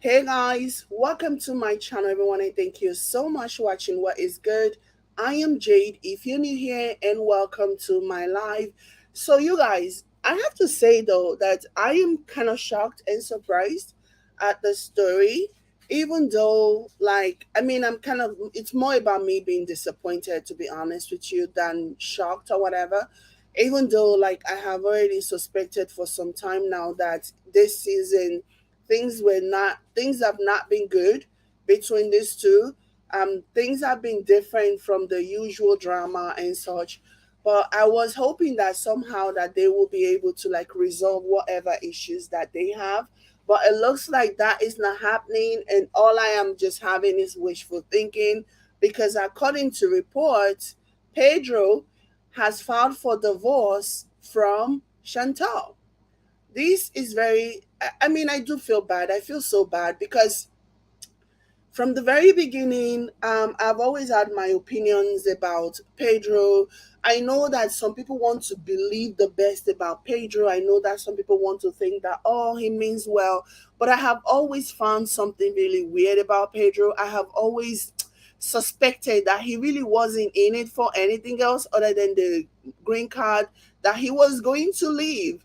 Hey guys, welcome to my channel, everyone, and thank you so much for watching What is Good. I am Jade, if you're new here, and welcome to my live. So, you guys, I have to say though that I am kind of shocked and surprised at the story, even though, I'm kind of, it's more about me being disappointed, to be honest with you, than shocked or whatever. Even though, I have already suspected for some time now that this season things have not been good between these two. Things have been different from the usual drama and such, but I was hoping that somehow that they will be able to resolve whatever issues that they have, but it looks like that is not happening, and all I am just having is wishful thinking, because according to reports, Pedro has filed for divorce from Chantal. This is very, I do feel bad. I feel so bad because from the very beginning, I've always had my opinions about Pedro. I know that some people want to believe the best about Pedro. I know that some people want to think that, oh, he means well. But I have always found something really weird about Pedro. I have always suspected that he really wasn't in it for anything else other than the green card, that he was going to leave,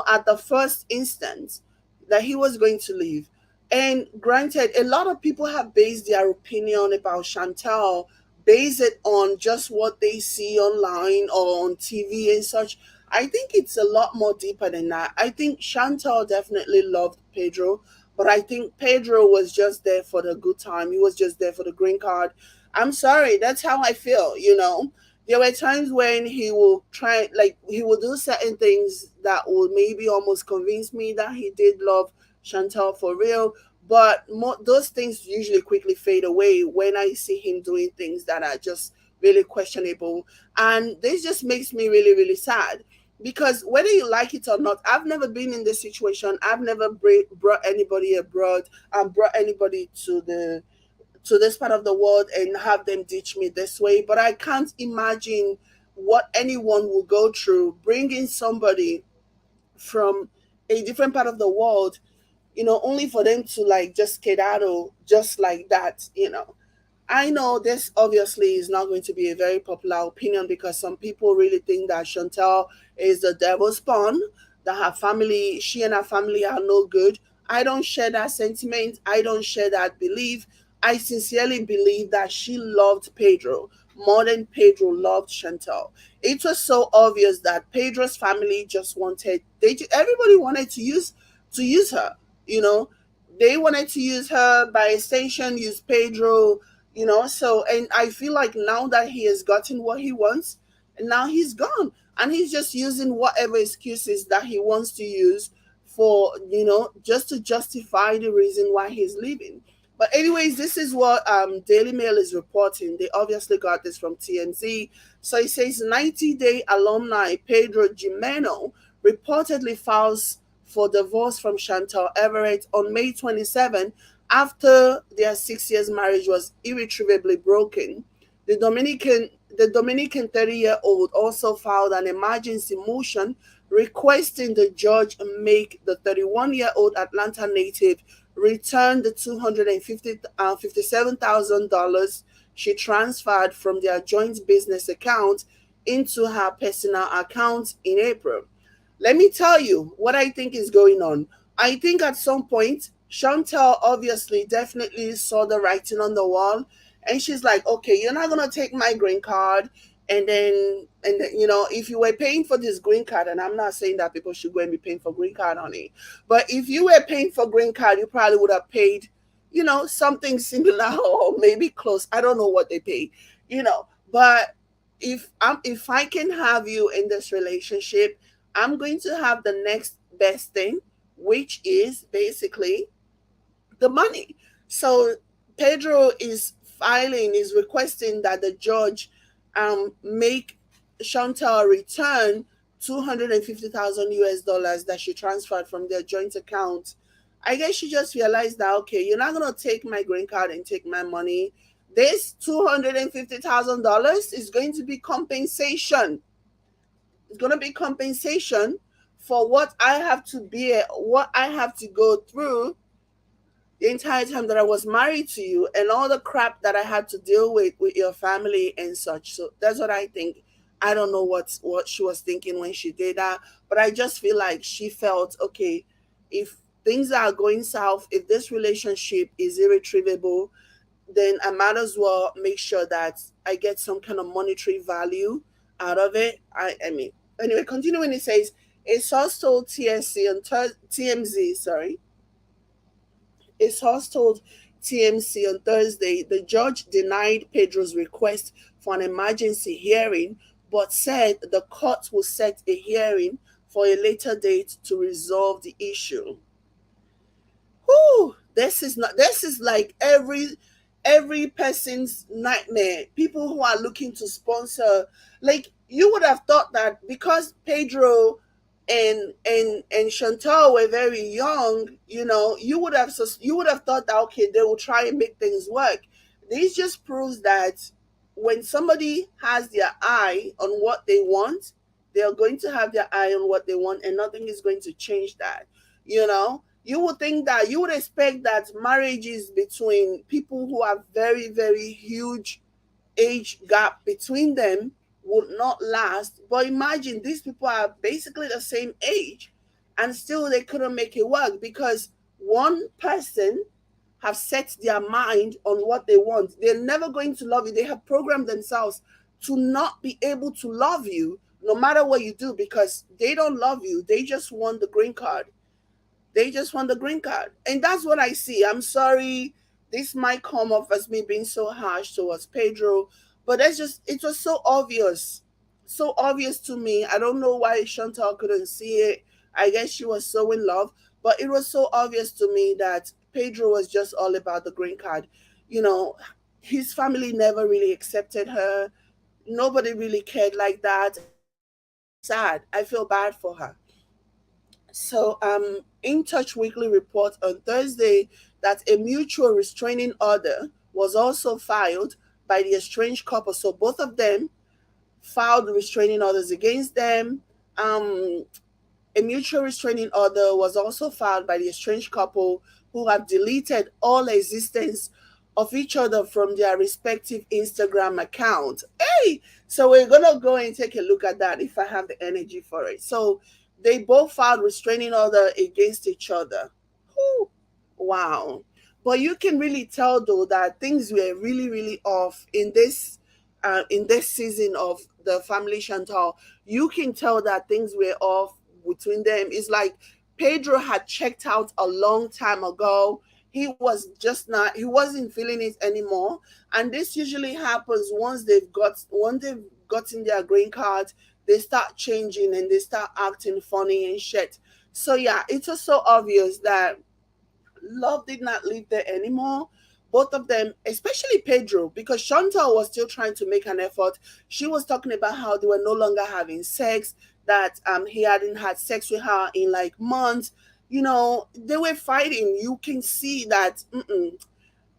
at the first instance, that he was going to leave. And granted, a lot of people have based their opinion about Chantal based it on just what they see online or on TV and such. I think it's a lot more deeper than that. I think Chantal definitely loved Pedro, but I think Pedro was just there for the good time. He was just there for the green card. I'm sorry, that's how I feel. There were times when he will try, he will do certain things that would maybe almost convince me that he did love Chantal for real, but those things usually quickly fade away when I see him doing things that are just really questionable. And this just makes me really, really sad, because whether you like it or not, I've never been in this situation. I've never brought anybody abroad and brought anybody to this part of the world and have them ditch me this way. But I can't imagine what anyone will go through bringing somebody from a different part of the world, only for them to just skedaddle just like that. I know this obviously is not going to be a very popular opinion, because some people really think that Chantal is the devil's spawn, that she and her family are no good. I don't share that sentiment. I don't share that belief. I sincerely believe that she loved Pedro more than Pedro loved Chantal. It was so obvious that Pedro's family just everybody wanted to use her, you know they wanted to use her, by extension use Pedro, so, and I feel like now that he has gotten what he wants, and now he's gone, and he's just using whatever excuses that he wants to use for, just to justify the reason why he's leaving. But anyways, this is what Daily Mail is reporting. They obviously got this from TMZ. So it says 90-day alumni Pedro Jimeno reportedly files for divorce from Chantal Everett on May 27 after their 6 years marriage was irretrievably broken. The Dominican 30-year-old also filed an emergency motion requesting the judge make the 31-year-old Atlanta native return the $257,000 she transferred from their joint business account into her personal account in April. Let me tell you what I think is going on. I think at some point, Chantel obviously definitely saw the writing on the wall, and she's like, okay, you're not going to take my green card. And then, if you were paying for this green card, and I'm not saying that people should go and be paying for green card, honey, but if you were paying for green card, you probably would have paid, something similar or maybe close. I don't know what they pay, but if I can have you in this relationship, I'm going to have the next best thing, which is basically the money. So Pedro is requesting that the judge make Chantal return 250,000 US dollars that she transferred from their joint account. I guess she just realized that, okay, you're not gonna take my green card and take my money. This $250,000 is going to be compensation. It's going to be compensation for what I have to bear, what I have to go through, the entire time that I was married to you, and all the crap that I had to deal with your family and such. So that's what I think. I don't know what she was thinking when she did that, but I just feel like she felt okay, if things are going south, if this relationship is irretrievable, then I might as well make sure that I get some kind of monetary value out of it. I mean, anyway, continuing, it says a source told TSC on TMZ, sorry, a source told TMC on Thursday the judge denied Pedro's request for an emergency hearing, but said the court will set a hearing for a later date to resolve the issue. Whew, this is not, this is like every person's nightmare. People who are looking to sponsor, like you would have thought that because Pedro and Chantel were very young, you would have thought that okay, they will try and make things work. This just proves that when somebody has their eye on what they want, they are going to have their eye on what they want, and nothing is going to change that. You would think that you would expect that marriages between people who have very, very huge age gap between them would not last. But imagine these people are basically the same age and still they couldn't make it work because one person have set their mind on what they want. They're never going to love you. They have programmed themselves to not be able to love you no matter what you do because they don't love you. They just want the green card. They just want the green card. And that's what I see. I'm sorry. This might come off as me being so harsh towards Pedro, but that's just, it was so obvious. So obvious to me. I don't know why Chantal couldn't see it. I guess she was so in love, but it was so obvious to me that Pedro was just all about the green card. You know, his family never really accepted her. Nobody really cared like that. Sad. I feel bad for her. So, In Touch Weekly report on Thursday that a mutual restraining order was also filed by the estranged couple. So both of them filed restraining orders against them. Um, a mutual restraining order was also filed by the estranged couple who have deleted all existence of each other from their respective Instagram accounts. Hey, so we're gonna go and take a look at that if I have the energy for it. So they both filed restraining order against each other. Whew. Wow. But you can really tell though that things were really, really off in this season of the family Chantal. You can tell that things were off between them. It's like Pedro had checked out a long time ago. He wasn't feeling it anymore. And this usually happens once they've gotten their green card, they start changing and they start acting funny and shit. So yeah, it was so obvious that love did not live there anymore. Both of them, especially Pedro, because Chantal was still trying to make an effort. She was talking about how they were no longer having sex, that he hadn't had sex with her in like months. They were fighting. You can see that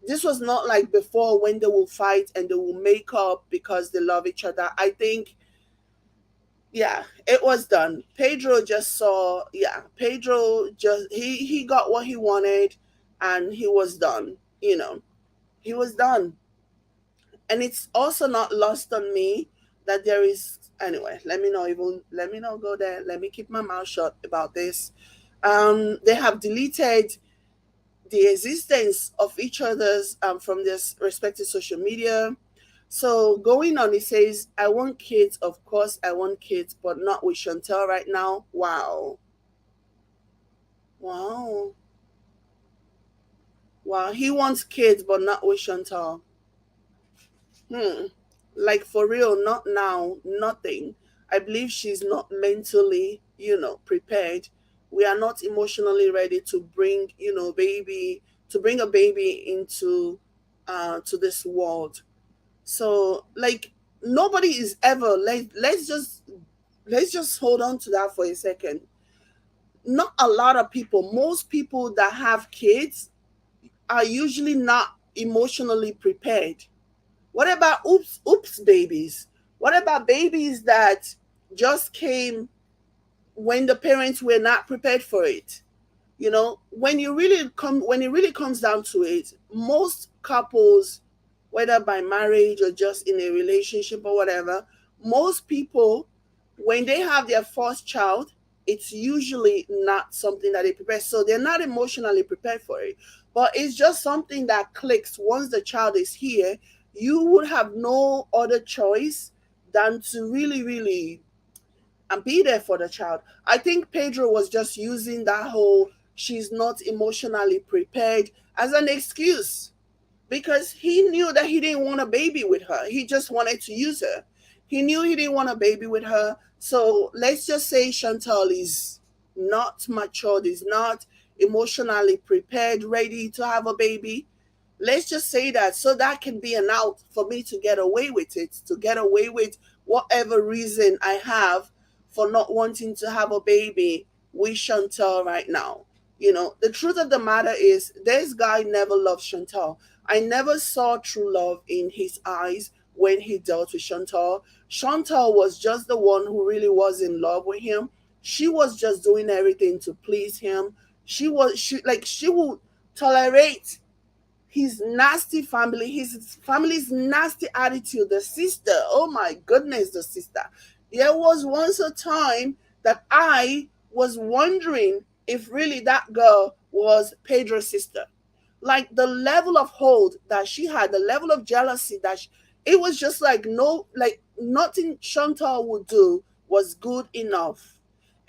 this was not like before when they will fight and they will make up because they love each other. I think, yeah, it was done. Pedro just saw, yeah, Pedro just he got what he wanted, and he was done. He was done. And it's also not lost on me that there is, anyway, let me not go there. Let me keep my mouth shut about this. They have deleted the existence of each other's from their respective social media. So going on, it says, I want kids. Of course, I want kids, but not with Chantel right now. Wow. Wow. Wow. He wants kids, but not with Chantal. Hmm. Like for real, not now, nothing. I believe she's not mentally, prepared. We are not emotionally ready to bring a baby into to this world. So like nobody is ever let's just hold on to that for a second. Not a lot of people, most people that have kids are usually not emotionally prepared. What about oops babies? What about babies that just came when the parents were not prepared for it? When it really comes down to it, most couples, whether by marriage or just in a relationship or whatever, most people, when they have their first child, it's usually not something that they prepare. So they're not emotionally prepared for it. But it's just something that clicks once the child is here. You would have no other choice than to really, really and be there for the child. I think Pedro was just using that whole she's not emotionally prepared as an excuse because he knew that he didn't want a baby with her. He just wanted to use her. He knew he didn't want a baby with her. So let's just say Chantal is not matured, is not emotionally prepared, ready to have a baby. Let's just say that, so that can be an out for me to get away with it, to get away with whatever reason I have for not wanting to have a baby with Chantal right now. The truth of the matter is this guy never loved Chantal. I never saw true love in his eyes when he dealt with Chantal. Chantal was just the one who really was in love with him. She was just doing everything to please him. She would tolerate his nasty family, his family's nasty attitude, the sister. Oh my goodness, the sister. There was once a time that I was wondering if really that girl was Pedro's sister. Like the level of hold that she had, the level of jealousy it was just like no, like nothing Chantal would do was good enough.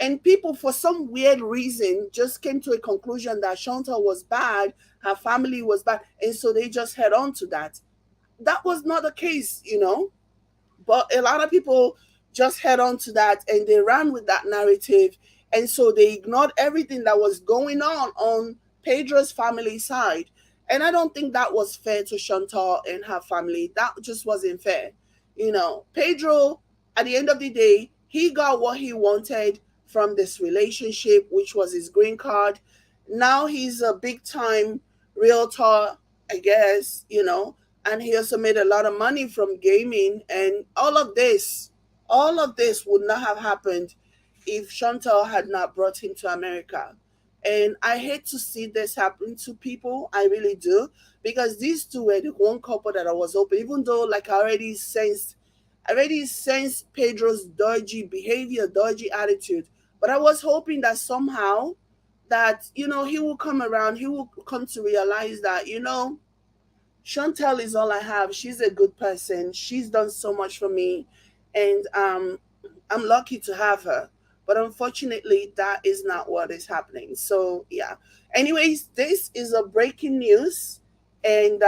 And people, for some weird reason, just came to a conclusion that Chantal was bad, her family was bad, and so they just head on to that. That was not the case. But a lot of people just head on to that and they ran with that narrative. And so they ignored everything that was going on Pedro's family side. And I don't think that was fair to Chantal and her family. That just wasn't fair. Pedro, at the end of the day, he got what he wanted from this relationship, which was his green card. Now he's a big time realtor, I guess, and he also made a lot of money from gaming. And all of this would not have happened if Chantal had not brought him to America. And I hate to see this happen to people. I really do. Because these two were the one couple that I was hoping, even though like I already sensed Pedro's dodgy behavior, dodgy attitude. But I was hoping that somehow that, he will come around, he will come to realize that, Chantel is all I have. She's a good person. She's done so much for me. And I'm lucky to have her. But unfortunately, that is not what is happening. So, yeah. Anyways, this is a breaking news. And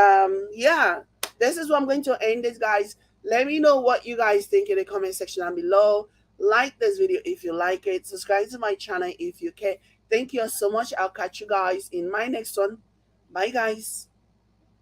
yeah, this is what I'm going to end this, guys. Let me know what you guys think in the comment section down below. Like this video if you like it. Subscribe to my channel if you can. Thank you so much. I'll catch you guys in my next one. Bye, guys.